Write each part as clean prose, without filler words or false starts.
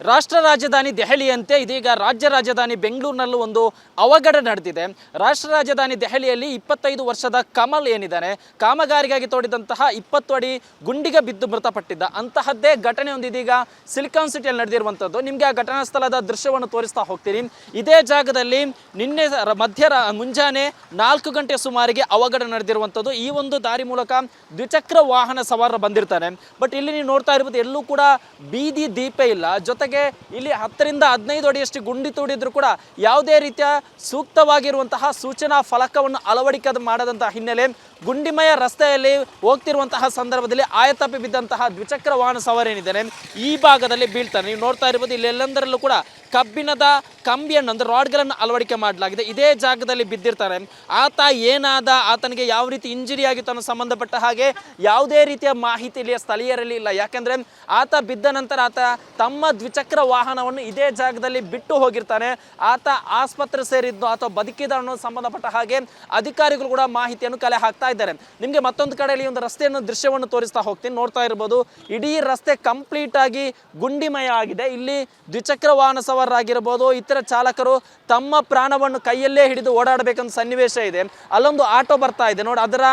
ರಾಷ್ಟ್ರ ರಾಜಧಾನಿ ದೆಹಲಿಯಂತೆ ಇದೀಗ ರಾಜ್ಯ ರಾಜಧಾನಿ ಬೆಂಗಳೂರಿನಲ್ಲೂ ಒಂದು ಅವಘಡ ನಡೆದಿದೆ. ರಾಷ್ಟ್ರ ರಾಜಧಾನಿ ದೆಹಲಿಯಲ್ಲಿ 25 ವರ್ಷದ ಕಮಲ್ ಏನಿದ್ದಾನೆ, ಕಾಮಗಾರಿಗಾಗಿ ತೋಡಿದಂತಹ 20 ಅಡಿ ಗುಂಡಿಗೆ ಬಿದ್ದು ಮೃತಪಟ್ಟಿದ್ದ ಅಂತಹದ್ದೇ ಘಟನೆ ಒಂದು ಇದೀಗ ಸಿಲಿಕಾನ್ ಸಿಟಿಯಲ್ಲಿ ನಡೆದಿರುವಂಥದ್ದು. ನಿಮಗೆ ಆ ಘಟನಾ ಸ್ಥಳದ ದೃಶ್ಯವನ್ನು ತೋರಿಸ್ತಾ ಹೋಗ್ತೀನಿ. ಇದೇ ಜಾಗದಲ್ಲಿ ನಿನ್ನೆ ಮುಂಜಾನೆ 4 ಗಂಟೆ ಸುಮಾರಿಗೆ ಅವಘಡ ನಡೆದಿರುವಂಥದ್ದು. ಈ ಒಂದು ದಾರಿ ಮೂಲಕ ದ್ವಿಚಕ್ರ ವಾಹನ ಸವಾರ ಬಂದಿರ್ತಾನೆ. ಬಟ್ ಇಲ್ಲಿ ನೀವು ನೋಡ್ತಾ ಇರ್ಬೋದು, ಎಲ್ಲೂ ಕೂಡ ಬೀದಿ ದೀಪ ಇಲ್ಲ. ಜೊತೆಗೆ ಇಲ್ಲಿ 10 ರಿಂದ 15 ಅಡಿಯಷ್ಟು ಗುಂಡಿ ತೋಡಿದ್ರು ಕೂಡ ಯಾವುದೇ ರೀತಿಯ ಸೂಕ್ತವಾಗಿರುವಂತಹ ಸೂಚನಾ ಫಲಕವನ್ನು ಅಳವಡಿಕೆ ಮಾಡದಂತಹ ಹಿನ್ನೆಲೆ ಗುಂಡಿಮಯ ರಸ್ತೆಯಲ್ಲಿ ಹೋಗ್ತಿರುವಂತಹ ಸಂದರ್ಭದಲ್ಲಿ ಆಯತಪ್ಪಿ ಬಿದ್ದಂತಹ ದ್ವಿಚಕ್ರ ವಾಹನ ಸವಾರ ಏನಿದ್ದಾನೆ ಈ ಭಾಗದಲ್ಲಿ ಬೀಳ್ತಾನೆ. ನೀವು ನೋಡ್ತಾ ಇರ್ಬೋದು, ಇಲ್ಲಿ ಎಲ್ಲೆಂದರಲ್ಲೂ ಕೂಡ ಕಬ್ಬಿಣದ ಕಂಬಿಯನ್ನು ಅಂದರೆ ರಾಡ್ಗಳನ್ನು ಅಳವಡಿಕೆ ಮಾಡಲಾಗಿದೆ. ಇದೇ ಜಾಗದಲ್ಲಿ ಬಿದ್ದಿರ್ತಾರೆ. ಆತ ಏನಾದ, ಆತನಿಗೆ ಯಾವ ರೀತಿ ಇಂಜುರಿ ಆಗಿತ್ತು ಅನ್ನೋ ಸಂಬಂಧಪಟ್ಟ ಹಾಗೆ ಯಾವುದೇ ರೀತಿಯ ಮಾಹಿತಿ ಇಲ್ಲಿಯ ಸ್ಥಳೀಯರಲ್ಲಿ ಇಲ್ಲ. ಯಾಕೆಂದರೆ ಆತ ಬಿದ್ದ ನಂತರ ಆತ ತಮ್ಮ ದ್ವಿಚಕ್ರ ವಾಹನವನ್ನು ಇದೇ ಜಾಗದಲ್ಲಿ ಬಿಟ್ಟು ಹೋಗಿರ್ತಾನೆ. ಆತ ಆಸ್ಪತ್ರೆ ಸೇರಿದ್ದು ಅಥವಾ ಬದುಕಿದ ಅನ್ನೋ ಸಂಬಂಧಪಟ್ಟ ಹಾಗೆ ಅಧಿಕಾರಿಗಳು ಕೂಡ ಮಾಹಿತಿಯನ್ನು ಕಲೆ ಹಾಕ್ತಾ ಇದ್ದಾರೆ. ನಿಮಗೆ ಮತ್ತೊಂದು ಕಡೆಯಲ್ಲಿ ಒಂದು ರಸ್ತೆಯನ್ನು ದೃಶ್ಯವನ್ನು ತೋರಿಸ್ತಾ ಹೋಗ್ತೀನಿ. ನೋಡ್ತಾ ಇರ್ಬೋದು, ಇಡೀ ರಸ್ತೆ ಕಂಪ್ಲೀಟ್ ಆಗಿ ಗುಂಡಿಮಯ ಆಗಿದೆ. ಇಲ್ಲಿ ದ್ವಿಚಕ್ರ ವಾಹನ ಸವಾರರಾಗಿರ್ಬೋದು, ಇತರ ಚಾಲಕರು ತಮ್ಮ ಪ್ರಾಣವನ್ನು ಕೈಯಲ್ಲೇ ಹಿಡಿದು ಓಡಾಡಬೇಕಂತ ಸನ್ನಿವೇಶ ಇದೆ. ಅಲ್ಲೊಂದು ಆಟೋ ಬರ್ತಾ ಇದೆ ನೋಡಿ, ಅದರ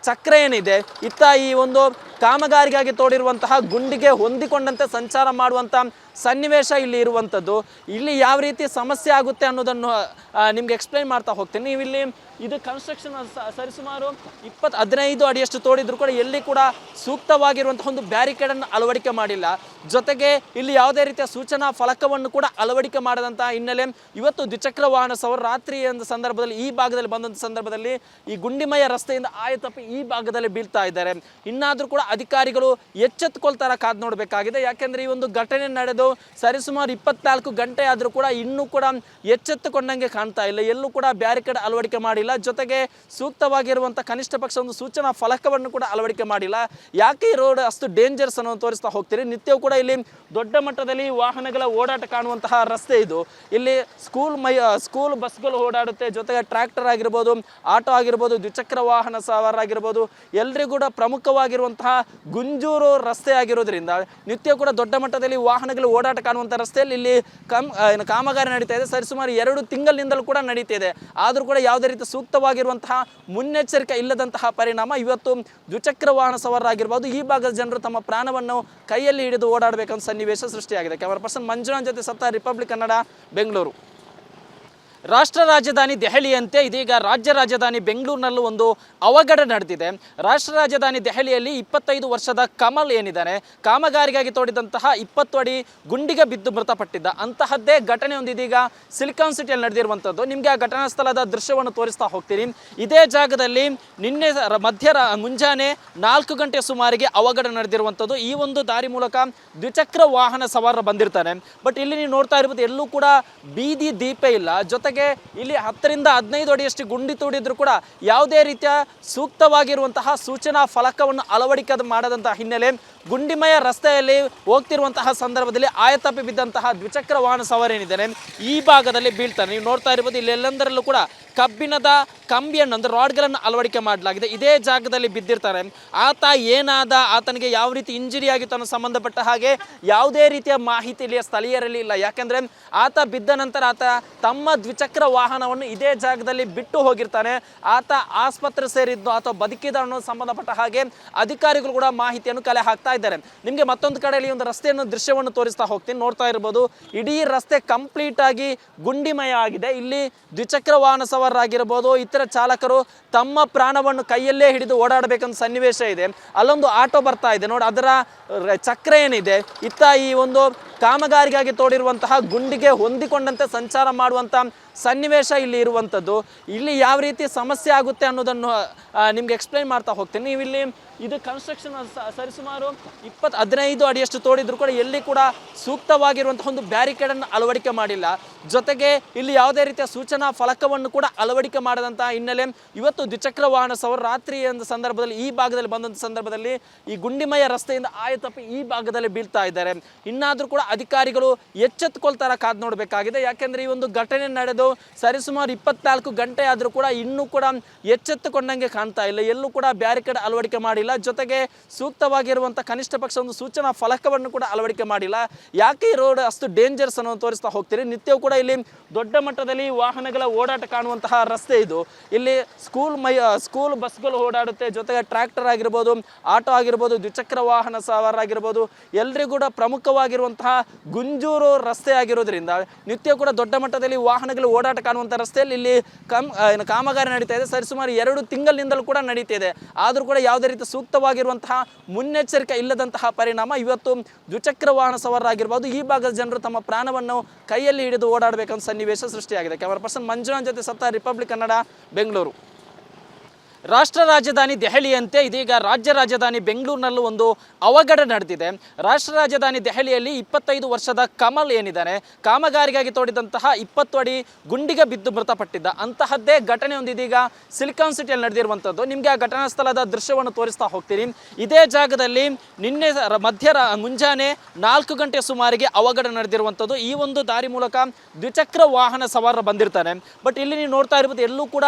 ಚಕ್ರ ಏನಿದೆ ಇತ್ತ ಈ ಒಂದು ಕಾಮಗಾರಿಗಾಗಿ ತೋಡಿರುವಂತಹ ಗುಂಡಿಗೆ ಹೊಂದಿಕೊಂಡಂತೆ ಸಂಚಾರ ಮಾಡುವಂಥ ಸನ್ನಿವೇಶ ಇಲ್ಲಿ ಇರುವಂಥದ್ದು. ಇಲ್ಲಿ ಯಾವ ರೀತಿ ಸಮಸ್ಯೆ ಆಗುತ್ತೆ ಅನ್ನೋದನ್ನು ನಿಮ್ಗೆ ಎಕ್ಸ್ಪ್ಲೈನ್ ಮಾಡ್ತಾ ಹೋಗ್ತೀನಿ. ನೀವು ಇಲ್ಲಿ ಇದು ಕನ್ಸ್ಟ್ರಕ್ಷನ್ ಸರಿಸುಮಾರು 15 ಅಡಿಯಷ್ಟು ತೋಡಿದ್ರು ಕೂಡ ಎಲ್ಲಿ ಕೂಡ ಸೂಕ್ತವಾಗಿರುವಂತಹ ಒಂದು ಬ್ಯಾರಿಕೇಡನ್ನು ಅಳವಡಿಕೆ ಮಾಡಿಲ್ಲ. ಜೊತೆಗೆ ಇಲ್ಲಿ ಯಾವುದೇ ರೀತಿಯ ಸೂಚನಾ ಫಲಕವನ್ನು ಕೂಡ ಅಳವಡಿಕೆ ಮಾಡದಂತಹ ಹಿನ್ನೆಲೆ ಇವತ್ತು ದ್ವಿಚಕ್ರ ವಾಹನ ಸವಾರ ರಾತ್ರಿ ಸಂದರ್ಭದಲ್ಲಿ ಈ ಭಾಗದಲ್ಲಿ ಬಂದಂಥ ಸಂದರ್ಭದಲ್ಲಿ ಈ ಗುಂಡಿಮಯ ರಸ್ತೆಯಿಂದ ಆಯತಪ್ಪಿ ಈ ಭಾಗದಲ್ಲಿ ಬೀಳ್ತಾ ಇದ್ದಾರೆ. ಇನ್ನಾದರೂ ಕೂಡ ಅಧಿಕಾರಿಗಳು ಎಚ್ಚೆತ್ತುಕೊಳ್ತಾರ ಕಾದು ನೋಡಬೇಕಾಗಿದೆ. ಯಾಕೆಂದರೆ ಈ ಒಂದು ಘಟನೆ ನಡೆದು ಸರಿಸುಮಾರು 24 ಗಂಟೆ ಆದರೂ ಕೂಡ ಇನ್ನೂ ಕೂಡ ಎಚ್ಚೆತ್ತುಕೊಂಡಂಗೆ ಕಾಣ್ತಾ ಇಲ್ಲ. ಎಲ್ಲೂ ಕೂಡ ಬ್ಯಾರಿಕೇಡ್ ಅಳವಡಿಕೆ ಮಾಡಿಲ್ಲ. ಜೊತೆಗೆ ಸೂಕ್ತವಾಗಿರುವಂಥ ಕನಿಷ್ಠ ಪಕ್ಷ ಒಂದು ಸೂಚನಾ ಫಲಕವನ್ನು ಕೂಡ ಅಳವಡಿಕೆ ಮಾಡಿಲ್ಲ. ಯಾಕೆ ಈ ರೋಡ್ ಅಷ್ಟು ಡೇಂಜರ್ಸ್ ಅನ್ನೋ ತೋರಿಸ್ತಾ ಹೋಗ್ತೀರಿ. ನಿತ್ಯವೂ ಕೂಡ ಇಲ್ಲಿ ದೊಡ್ಡ ಮಟ್ಟದಲ್ಲಿ ವಾಹನಗಳ ಓಡಾಟ ಕಾಣುವಂತಹ ರಸ್ತೆ ಇದು. ಇಲ್ಲಿ ಸ್ಕೂಲ್ ಬಸ್ಗಳು ಓಡಾಡುತ್ತೆ. ಜೊತೆಗೆ ಟ್ರ್ಯಾಕ್ಟರ್ ಆಗಿರ್ಬೋದು, ಆಟೋ ಆಗಿರ್ಬೋದು, ದ್ವಿಚಕ್ರ ವಾಹನ ಸವಾರ ಆಗಿರ್ಬೋದು, ಎಲ್ರಿಗೂ ಕೂಡ ಪ್ರಮುಖವಾಗಿರುವಂತಹ ಗುಂಜೂರು ರಸ್ತೆ ಆಗಿರೋದ್ರಿಂದ ನಿತ್ಯ ಕೂಡ ದೊಡ್ಡ ಮಟ್ಟದಲ್ಲಿ ವಾಹನಗಳು ಓಡಾಟ ಕಾಣುವಂಥ ರಸ್ತೆಯಲ್ಲಿ ಇಲ್ಲಿ ಕಾಮಗಾರಿ ನಡೀತಾ ಇದೆ. ಸರಿಸುಮಾರು 2 ತಿಂಗಳಿನಿಂದಲೂ ಕೂಡ ನಡೀತಿದೆ. ಆದರೂ ಕೂಡ ಯಾವುದೇ ರೀತಿ ಸೂಕ್ತವಾಗಿರುವಂತಹ ಮುನ್ನೆಚ್ಚರಿಕೆ ಇಲ್ಲದಂತಹ ಪರಿಣಾಮ ಇವತ್ತು ದ್ವಿಚಕ್ರ ವಾಹನ ಸವಾರರಾಗಿರ್ಬೋದು, ಈ ಭಾಗದ ಜನರು ತಮ್ಮ ಪ್ರಾಣವನ್ನು ಕೈಯಲ್ಲಿ ಹಿಡಿದು ಓಡಾಡಬೇಕಂತ ಸನ್ನಿವೇಶ ಸೃಷ್ಟಿಯಾಗಿದೆ. ಕ್ಯಾಮರಾ ಪರ್ಸನ್ ಮಂಜುನಾಥ್ ಜೊತೆ ಸತ್ತ, ರಿಪಬ್ಲಿಕ್ ಕನ್ನಡ, ಬೆಂಗಳೂರು. ರಾಷ್ಟ್ರ ರಾಜಧಾನಿ ದೆಹಲಿಯಂತೆ ಇದೀಗ ರಾಜ್ಯ ರಾಜಧಾನಿ ಬೆಂಗಳೂರಿನಲ್ಲೂ ಒಂದು ಅವಘಡ ನಡೆದಿದೆ. ರಾಷ್ಟ್ರ ರಾಜಧಾನಿ ದೆಹಲಿಯಲ್ಲಿ 25 ವರ್ಷದ ಕಮಲ್ ಏನಿದ್ದಾನೆ, ಕಾಮಗಾರಿಗಾಗಿ ತೋಡಿದಂತಹ 20 ಅಡಿ ಗುಂಡಿಗೆ ಬಿದ್ದು ಮೃತಪಟ್ಟಿದ್ದ ಅಂತಹದ್ದೇ ಘಟನೆ ಒಂದು ಇದೀಗ ಸಿಲಿಕಾನ್ ಸಿಟಿಯಲ್ಲಿ ನಡೆದಿರುವಂಥದ್ದು. ನಿಮಗೆ ಆ ಘಟನಾ ಸ್ಥಳದ ದೃಶ್ಯವನ್ನು ತೋರಿಸ್ತಾ ಹೋಗ್ತೀನಿ. ಇದೇ ಜಾಗದಲ್ಲಿ ನಿನ್ನೆ ಮುಂಜಾನೆ 4 ಗಂಟೆ ಸುಮಾರಿಗೆ ಅವಘಡ ನಡೆದಿರುವಂಥದ್ದು. ಈ ಒಂದು ದಾರಿ ಮೂಲಕ ದ್ವಿಚಕ್ರ ವಾಹನ ಸವಾರ ಬಂದಿರ್ತಾನೆ. ಬಟ್ ಇಲ್ಲಿ ನೀವು ನೋಡ್ತಾ ಇರ್ಬೋದು, ಎಲ್ಲೂ ಕೂಡ ಬೀದಿ ದೀಪ ಇಲ್ಲ. ಜೊತೆಗೆ ಇಲ್ಲಿ 10 ರಿಂದ 15 ಅಡಿಯಷ್ಟು ಗುಂಡಿ ತೋಡಿದ್ರು ಕೂಡ ಯಾವುದೇ ರೀತಿಯ ಸೂಕ್ತವಾಗಿರುವಂತಹ ಸೂಚನಾ ಫಲಕವನ್ನು ಅಳವಡಿಕೆ ಮಾಡದಂತಹ ಹಿನ್ನೆಲೆ ಗುಂಡಿಮಯ ರಸ್ತೆಯಲ್ಲಿ ಹೋಗ್ತಿರುವಂತಹ ಸಂದರ್ಭದಲ್ಲಿ ಆಯತಪ್ಪಿ ಬಿದ್ದಂತಹ ದ್ವಿಚಕ್ರ ವಾಹನ ಸವಾರ ಏನಿದ್ದಾನೆ ಈ ಭಾಗದಲ್ಲಿ ಬೀಳ್ತಾನೆ. ನೀವು ನೋಡ್ತಾ ಇರ್ಬೋದು, ಇಲ್ಲಿ ಎಲ್ಲೆಂದರಲ್ಲೂ ಕೂಡ ಕಬ್ಬಿಣದ ಕಂಬಿಯನ್ನು ಅಂದರೆ ರಾಡ್ಗಳನ್ನು ಅಳವಡಿಕೆ ಮಾಡಲಾಗಿದೆ. ಇದೇ ಜಾಗದಲ್ಲಿ ಬಿದ್ದಿರ್ತಾರೆ. ಆತ ಏನಾದ, ಆತನಿಗೆ ಯಾವ ರೀತಿ ಇಂಜುರಿ ಆಗಿತ್ತು ಅನ್ನೋ ಸಂಬಂಧಪಟ್ಟ ಹಾಗೆ ಯಾವುದೇ ರೀತಿಯ ಮಾಹಿತಿ ಇಲ್ಲಿಯ ಸ್ಥಳೀಯರಲ್ಲಿ ಇಲ್ಲ. ಯಾಕೆಂದರೆ ಆತ ಬಿದ್ದ ನಂತರ ಆತ ತಮ್ಮ ದ್ವಿಚಕ್ರ ವಾಹನವನ್ನು ಇದೇ ಜಾಗದಲ್ಲಿ ಬಿಟ್ಟು ಹೋಗಿರ್ತಾನೆ. ಆತ ಆಸ್ಪತ್ರೆ ಸೇರಿದ್ದು ಅಥವಾ ಬದುಕಿದ ಅನ್ನೋ ಸಂಬಂಧಪಟ್ಟ ಹಾಗೆ ಅಧಿಕಾರಿಗಳು ಕೂಡ ಮಾಹಿತಿಯನ್ನು ಕಲೆ ಹಾಕ್ತಾ ಇದ್ದಾರೆ. ನಿಮಗೆ ಮತ್ತೊಂದು ಕಡೆಯಲ್ಲಿ ಒಂದು ರಸ್ತೆಯನ್ನು ದೃಶ್ಯವನ್ನು ತೋರಿಸ್ತಾ ಹೋಗ್ತೀನಿ. ನೋಡ್ತಾ ಇರ್ಬೋದು, ಇಡೀ ರಸ್ತೆ ಕಂಪ್ಲೀಟ್ ಆಗಿ ಗುಂಡಿಮಯ ಆಗಿದೆ. ಇಲ್ಲಿ ದ್ವಿಚಕ್ರ ವಾಹನ ಸವಾರರಾಗಿರ್ಬೋದು, ಇತರ ಚಾಲಕರು ತಮ್ಮ ಪ್ರಾಣವನ್ನು ಕೈಯಲ್ಲೇ ಹಿಡಿದು ಓಡಾಡಬೇಕಂತ ಸನ್ನಿವೇಶ ಇದೆ. ಅಲ್ಲೊಂದು ಆಟೋ ಬರ್ತಾ ಇದೆ ನೋಡಿ, ಅದರ ಚಕ್ರ ಏನಿದೆ ಇತ್ತ ಈ ಒಂದು ಕಾಮಗಾರಿಗಾಗಿ ತೋಡಿರುವಂತಹ ಗುಂಡಿಗೆ ಹೊಂದಿಕೊಂಡಂತೆ ಸಂಚಾರ ಮಾಡುವಂಥ ಸನ್ನಿವೇಶ ಇಲ್ಲಿ ಇರುವಂಥದ್ದು. ಇಲ್ಲಿ ಯಾವ ರೀತಿ ಸಮಸ್ಯೆ ಆಗುತ್ತೆ ಅನ್ನೋದನ್ನು ನಿಮ್ಗೆ ಎಕ್ಸ್ಪ್ಲೈನ್ ಮಾಡ್ತಾ ಹೋಗ್ತೀನಿ. ನೀವು ಇಲ್ಲಿ ಇದು ಕನ್ಸ್ಟ್ರಕ್ಷನ್ ಸರಿಸುಮಾರು 15 ಅಡಿಯಷ್ಟು ತೋಡಿದ್ರು ಕೂಡ ಎಲ್ಲಿ ಕೂಡ ಸೂಕ್ತವಾಗಿರುವಂತಹ ಒಂದು ಬ್ಯಾರಿಕೇಡನ್ನು ಅಳವಡಿಕೆ ಮಾಡಿಲ್ಲ. ಜೊತೆಗೆ ಇಲ್ಲಿ ಯಾವುದೇ ರೀತಿಯ ಸೂಚನಾ ಫಲಕವನ್ನು ಕೂಡ ಅಳವಡಿಕೆ ಮಾಡದಂತಹ ಹಿನ್ನೆಲೆ ಇವತ್ತು ದ್ವಿಚಕ್ರ ವಾಹನ ಸವಾರರು ರಾತ್ರಿ ಸಂದರ್ಭದಲ್ಲಿ ಈ ಭಾಗದಲ್ಲಿ ಬಂದಂಥ ಸಂದರ್ಭದಲ್ಲಿ ಈ ಗುಂಡಿಮಯ ರಸ್ತೆಯಿಂದ ಆಯತಪ್ಪಿ ಈ ಭಾಗದಲ್ಲಿ ಬೀಳ್ತಾ ಇದ್ದಾರೆ. ಇನ್ನಾದರೂ ಕೂಡ ಅಧಿಕಾರಿಗಳು ಎಚ್ಚೆತ್ತುಕೊಳ್ತಾರ ಕಾದು ನೋಡಬೇಕಾಗಿದೆ. ಯಾಕೆಂದರೆ ಈ ಒಂದು ಘಟನೆ ನಡೆದು ಸರಿಸುಮಾರು 24 ಗಂಟೆ ಆದರೂ ಕೂಡ ಇನ್ನೂ ಕೂಡ ಎಚ್ಚೆತ್ತುಕೊಂಡಂಗೆ ಕಾಣ್ತಾ ಇಲ್ಲ. ಎಲ್ಲೂ ಕೂಡ ಬ್ಯಾರಿಕೇಡ್ ಅಳವಡಿಕೆ ಮಾಡಿಲ್ಲ. ಜೊತೆಗೆ ಸೂಕ್ತವಾಗಿರುವಂಥ ಕನಿಷ್ಠ ಪಕ್ಷ ಒಂದು ಸೂಚನಾ ಫಲಕವನ್ನು ಕೂಡ ಅಳವಡಿಕೆ ಮಾಡಿಲ್ಲ. ಯಾಕೆ ಈ ರೋಡ್ ಅಷ್ಟು ಡೇಂಜರ್ಸ್ ಅನ್ನು ತೋರಿಸ್ತಾ ಹೋಗ್ತೀರಿ. ನಿತ್ಯವೂ ಕೂಡ ಇಲ್ಲಿ ದೊಡ್ಡ ಮಟ್ಟದಲ್ಲಿ ವಾಹನಗಳ ಓಡಾಟ ಕಾಣುವಂತಹ ರಸ್ತೆ ಇದು. ಇಲ್ಲಿ ಸ್ಕೂಲ್ ಬಸ್ಗಳು ಓಡಾಡುತ್ತೆ. ಜೊತೆಗೆ ಟ್ರ್ಯಾಕ್ಟರ್ ಆಗಿರ್ಬೋದು, ಆಟೋ ಆಗಿರ್ಬೋದು, ದ್ವಿಚಕ್ರ ವಾಹನ ಸವಾರರಾಗಿರ್ಬೋದು, ಎಲ್ರಿಗೂ ಕೂಡ ಪ್ರಮುಖವಾಗಿರುವಂತಹ ಗುಂಜೂರು ರಸ್ತೆ ಆಗಿರೋದ್ರಿಂದ ನಿತ್ಯ ಕೂಡ ದೊಡ್ಡ ಮಟ್ಟದಲ್ಲಿ ವಾಹನಗಳು ಓಡಾಟ ಕಾಣುವಂಥ ರಸ್ತೆಯಲ್ಲಿ ಇಲ್ಲಿ ಕಾಮಗಾರಿ ನಡೀತಾ ಇದೆ. ಸರಿಸುಮಾರು 2 ತಿಂಗಳಿನಿಂದಲೂ ಕೂಡ ನಡೀತಿದೆ. ಆದರೂ ಕೂಡ ಯಾವುದೇ ರೀತಿ ಸೂಕ್ತವಾಗಿರುವಂತಹ ಮುನ್ನೆಚ್ಚರಿಕೆ ಇಲ್ಲದಂತಹ ಪರಿಣಾಮ ಇವತ್ತು ದ್ವಿಚಕ್ರ ವಾಹನ ಸವಾರರಾಗಿರ್ಬೋದು ಈ ಭಾಗದ ಜನರು ತಮ್ಮ ಪ್ರಾಣವನ್ನು ಕೈಯಲ್ಲಿ ಹಿಡಿದು ಓಡಾಡಬೇಕಂತ ಸನ್ನಿವೇಶ ಸೃಷ್ಟಿಯಾಗಿದೆ. ಕ್ಯಾಮರಾ ಪರ್ಸನ್ ಮಂಜುನಾಥ್ ಜೊತೆ ಸತ್ತ, ರಿಪಬ್ಲಿಕ್ ಕನ್ನಡ, ಬೆಂಗಳೂರು. ರಾಷ್ಟ್ರ ರಾಜಧಾನಿ ದೆಹಲಿಯಂತೆ ಇದೀಗ ರಾಜ್ಯ ರಾಜಧಾನಿ ಬೆಂಗಳೂರಿನಲ್ಲೂ ಒಂದು ಅವಘಡ ನಡೆದಿದೆ. ರಾಷ್ಟ್ರ ರಾಜಧಾನಿ ದೆಹಲಿಯಲ್ಲಿ 25 ವರ್ಷದ ಕಮಲ್ ಏನಿದ್ದಾನೆ, ಕಾಮಗಾರಿಗಾಗಿ ತೋಡಿದಂತಹ 20 ಅಡಿ ಗುಂಡಿಗೆ ಬಿದ್ದು ಮೃತಪಟ್ಟಿದ್ದ ಅಂತಹದ್ದೇ ಘಟನೆ ಒಂದು ಇದೀಗ ಸಿಲಿಕಾನ್ ಸಿಟಿಯಲ್ಲಿ ನಡೆದಿರುವಂಥದ್ದು. ನಿಮಗೆ ಆ ಘಟನಾ ಸ್ಥಳದ ದೃಶ್ಯವನ್ನು ತೋರಿಸ್ತಾ ಹೋಗ್ತೀನಿ. ಇದೇ ಜಾಗದಲ್ಲಿ ನಿನ್ನೆ ಮುಂಜಾನೆ 4 ಗಂಟೆ ಸುಮಾರಿಗೆ ಅವಘಡ ನಡೆದಿರುವಂಥದ್ದು. ಈ ಒಂದು ದಾರಿ ಮೂಲಕ ದ್ವಿಚಕ್ರ ವಾಹನ ಸವಾರ ಬಂದಿರ್ತಾನೆ. ಬಟ್ ಇಲ್ಲಿ ನೀವು ನೋಡ್ತಾ ಇರ್ಬೋದು, ಎಲ್ಲೂ ಕೂಡ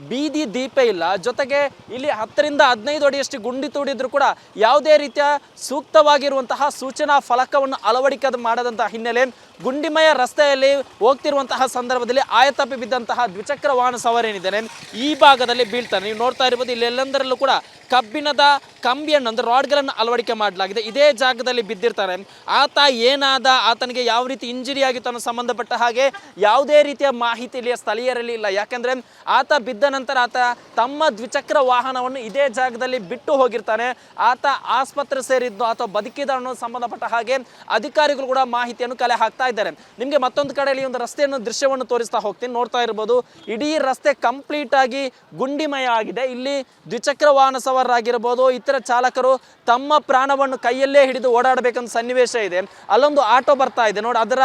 ಬೀದಿ ದೀಪ ಇಲ್ಲ. ಜೊತೆಗೆ ಇಲ್ಲಿ 10 ರಿಂದ 15 ಅಡಿಯಷ್ಟು ಗುಂಡಿ ತೋಡಿದ್ರು ಕೂಡ ಯಾವುದೇ ರೀತಿಯ ಸೂಕ್ತವಾಗಿರುವಂತಹ ಸೂಚನಾ ಫಲಕವನ್ನು ಅಳವಡಿಕೆ ಮಾಡದಂತಹ ಹಿನ್ನೆಲೆ ಗುಂಡಿಮಯ ರಸ್ತೆಯಲ್ಲಿ ಹೋಗ್ತಿರುವಂತಹ ಸಂದರ್ಭದಲ್ಲಿ ಆಯತಪ್ಪಿ ಬಿದ್ದಂತಹ ದ್ವಿಚಕ್ರ ವಾಹನ ಸವಾರ ಏನಿದ್ದಾನೆ ಈ ಭಾಗದಲ್ಲಿ ಬೀಳ್ತಾನೆ. ನೀವು ನೋಡ್ತಾ ಇರ್ಬೋದು, ಇಲ್ಲಿ ಎಲ್ಲೆಂದರಲ್ಲೂ ಕೂಡ ಕಬ್ಬಿಣದ ಕಂಬಿಯನ್ನು ಅಂದರೆ ರಾಡ್ಗಳನ್ನು ಅಳವಡಿಕೆ ಮಾಡಲಾಗಿದೆ. ಇದೇ ಜಾಗದಲ್ಲಿ ಬಿದ್ದಿರ್ತಾರೆ. ಆತ ಏನಾದ, ಆತನಿಗೆ ಯಾವ ರೀತಿ ಇಂಜುರಿ ಆಗಿತ್ತು ಅನ್ನೋ ಸಂಬಂಧಪಟ್ಟ ಹಾಗೆ ಯಾವುದೇ ರೀತಿಯ ಮಾಹಿತಿ ಇಲ್ಲಿಯ ಸ್ಥಳೀಯರಲ್ಲಿ ಇಲ್ಲ. ಯಾಕೆಂದರೆ ಆತ ಬಿದ್ದ ನಂತರ ಆತ ತಮ್ಮ ದ್ವಿಚಕ್ರ ವಾಹನವನ್ನು ಇದೇ ಜಾಗದಲ್ಲಿ ಬಿಟ್ಟು ಹೋಗಿರ್ತಾನೆ. ಆತ ಆಸ್ಪತ್ರೆ ಸೇರಿದ್ದು ಅಥವಾ ಬದುಕಿದ ಅನ್ನೋ ಸಂಬಂಧಪಟ್ಟ ಹಾಗೆ ಅಧಿಕಾರಿಗಳು ಕೂಡ ಮಾಹಿತಿಯನ್ನು ಕಲೆ ಹಾಕ್ತಾ ಇದ್ದಾರೆ. ನಿಮಗೆ ಮತ್ತೊಂದು ಕಡೆಯಲ್ಲಿ ಒಂದು ರಸ್ತೆಯನ್ನು ದೃಶ್ಯವನ್ನು ತೋರಿಸ್ತಾ ಹೋಗ್ತೀನಿ. ನೋಡ್ತಾ ಇರ್ಬೋದು, ಇಡೀ ರಸ್ತೆ ಕಂಪ್ಲೀಟ್ ಆಗಿ ಗುಂಡಿಮಯ ಆಗಿದೆ. ಇಲ್ಲಿ ದ್ವಿಚಕ್ರ ವಾಹನ ಸವಾರರಾಗಿರ್ಬೋದು, ಇತರ ಚಾಲಕರು ತಮ್ಮ ಪ್ರಾಣವನ್ನು ಕೈಯಲ್ಲೇ ಹಿಡಿದು ಓಡಾಡಬೇಕಂತ ಸನ್ನಿವೇಶ ಇದೆ. ಅಲ್ಲೊಂದು ಆಟೋ ಬರ್ತಾ ಇದೆ ನೋಡಿ, ಅದರ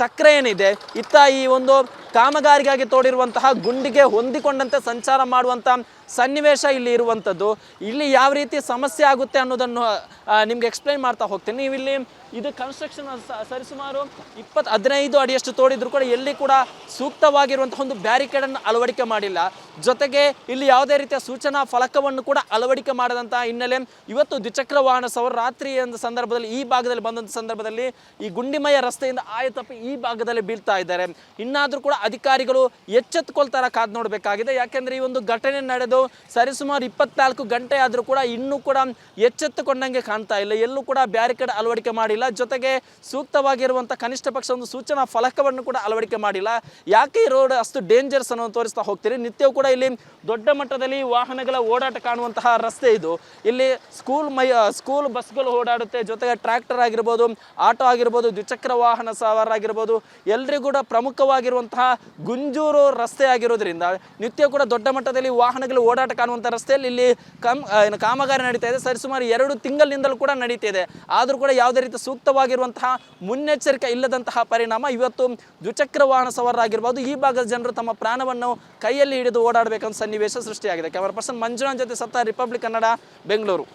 ಚಕ್ರ ಏನಿದೆ ಇತ್ತ ಈ ಒಂದು ಕಾಮಗಾರಿಗಾಗಿ ತೋಡಿರುವಂತಹ ಗುಂಡಿಗೆ ಹೊಂದಿಕೊಂಡಂತೆ ಸಂಚಾರ ಮಾಡುವಂಥ ಸನ್ನಿವೇಶ ಇಲ್ಲಿ ಇರುವಂಥದ್ದು. ಇಲ್ಲಿ ಯಾವ ರೀತಿ ಸಮಸ್ಯೆ ಆಗುತ್ತೆ ಅನ್ನೋದನ್ನು ನಿಮ್ಗೆ ಎಕ್ಸ್ಪ್ಲೈನ್ ಮಾಡ್ತಾ ಹೋಗ್ತೀನಿ. ನೀವು ಇಲ್ಲಿ ಇದು ಕನ್ಸ್ಟ್ರಕ್ಷನ್ ಸರಿಸುಮಾರು 15 ಅಡಿಯಷ್ಟು ತೋಡಿದ್ರು ಕೂಡ ಎಲ್ಲಿ ಕೂಡ ಸೂಕ್ತವಾಗಿರುವಂತಹ ಒಂದು ಬ್ಯಾರಿಕೇಡನ್ನು ಅಳವಡಿಕೆ ಮಾಡಿಲ್ಲ. ಜೊತೆಗೆ ಇಲ್ಲಿ ಯಾವುದೇ ರೀತಿಯ ಸೂಚನಾ ಫಲಕವನ್ನು ಕೂಡ ಅಳವಡಿಕೆ ಮಾಡದಂತಹ ಹಿನ್ನೆಲೆ ಇವತ್ತು ದ್ವಿಚಕ್ರ ವಾಹನ ಸವಾರರು ರಾತ್ರಿ ಸಂದರ್ಭದಲ್ಲಿ ಈ ಭಾಗದಲ್ಲಿ ಬಂದಂಥ ಸಂದರ್ಭದಲ್ಲಿ ಈ ಗುಂಡಿಮಯ ರಸ್ತೆಯಿಂದ ಆಯತಪ್ಪಿ ಈ ಭಾಗದಲ್ಲಿ ಬೀಳ್ತಾ ಇದ್ದಾರೆ. ಇನ್ನಾದರೂ ಕೂಡ ಅಧಿಕಾರಿಗಳು ಎಚ್ಚೆತ್ತುಕೊಳ್ತಾರ ಕಾದು ನೋಡಬೇಕಾಗಿದೆ. ಯಾಕೆಂದರೆ ಈ ಒಂದು ಘಟನೆ ನಡೆದು ಸರಿಸುಮಾರು 24 ಗಂಟೆ ಆದರೂ ಕೂಡ ಇನ್ನೂ ಕೂಡ ಎಚ್ಚೆತ್ತುಕೊಂಡಂಗೆ ಕಾಣ್ತಾ ಇಲ್ಲ. ಎಲ್ಲೂ ಕೂಡ ಬ್ಯಾರಿಕೇಡ್ ಅಳವಡಿಕೆ ಮಾಡಿಲ್ಲ. ಜೊತೆಗೆ ಸೂಕ್ತವಾಗಿರುವಂಥ ಕನಿಷ್ಠ ಪಕ್ಷ ಒಂದು ಸೂಚನಾ ಫಲಕವನ್ನು ಕೂಡ ಅಳವಡಿಕೆ ಮಾಡಿಲ್ಲ. ಯಾಕೆ ಈ ರೋಡ್ ಅಷ್ಟು ಡೇಂಜರ್ಸ್ ಅನ್ನು ತೋರಿಸ್ತಾ ಹೋಗ್ತೀರಿ. ನಿತ್ಯವೂ ಕೂಡ ಇಲ್ಲಿ ದೊಡ್ಡ ಮಟ್ಟದಲ್ಲಿ ವಾಹನಗಳ ಓಡಾಟ ಕಾಣುವಂತಹ ರಸ್ತೆ ಇದು. ಇಲ್ಲಿ ಸ್ಕೂಲ್ ಬಸ್ಗಳು ಓಡಾಡುತ್ತೆ. ಜೊತೆಗೆ ಟ್ರ್ಯಾಕ್ಟರ್ ಆಗಿರ್ಬೋದು, ಆಟೋ ಆಗಿರ್ಬೋದು, ದ್ವಿಚಕ್ರ ವಾಹನ ಸವಾರರಾಗಿರ್ಬೋದು, ಎಲ್ರಿಗೂ ಕೂಡ ಪ್ರಮುಖವಾಗಿರುವಂತಹ ಗುಂಜೂರು ರಸ್ತೆ ಆಗಿರೋದ್ರಿಂದ ನಿತ್ಯ ಕೂಡ ದೊಡ್ಡ ಮಟ್ಟದಲ್ಲಿ ವಾಹನಗಳು ಓಡಾಟ ಕಾಣುವಂಥ ರಸ್ತೆಯಲ್ಲಿ ಇಲ್ಲಿ ಕಾಮಗಾರಿ ನಡೀತಾ ಇದೆ. ಸರಿಸುಮಾರು 2 ತಿಂಗಳಿನಿಂದಲೂ ಕೂಡ ನಡೀತಿದೆ. ಆದರೂ ಕೂಡ ಯಾವುದೇ ರೀತಿ ಸೂಕ್ತವಾಗಿರುವಂತಹ ಮುನ್ನೆಚ್ಚರಿಕೆ ಇಲ್ಲದಂತಹ ಪರಿಣಾಮ ಇವತ್ತು ದ್ವಿಚಕ್ರ ವಾಹನ ಸವಾರರಾಗಿರ್ಬೋದು ಈ ಭಾಗದ ಜನರು ತಮ್ಮ ಪ್ರಾಣವನ್ನು ಕೈಯಲ್ಲಿ ಹಿಡಿದು ಓಡಾಡಬೇಕಂತ ಸನ್ನಿವೇಶ ಸೃಷ್ಟಿಯಾಗಿದೆ. ಕ್ಯಾಮರಾ ಪರ್ಸನ್ ಮಂಜುನಾಥ್ ಜೊತೆ ಸತ್ತ, ರಿಪಬ್ಲಿಕ್ ಕನ್ನಡ, ಬೆಂಗಳೂರು.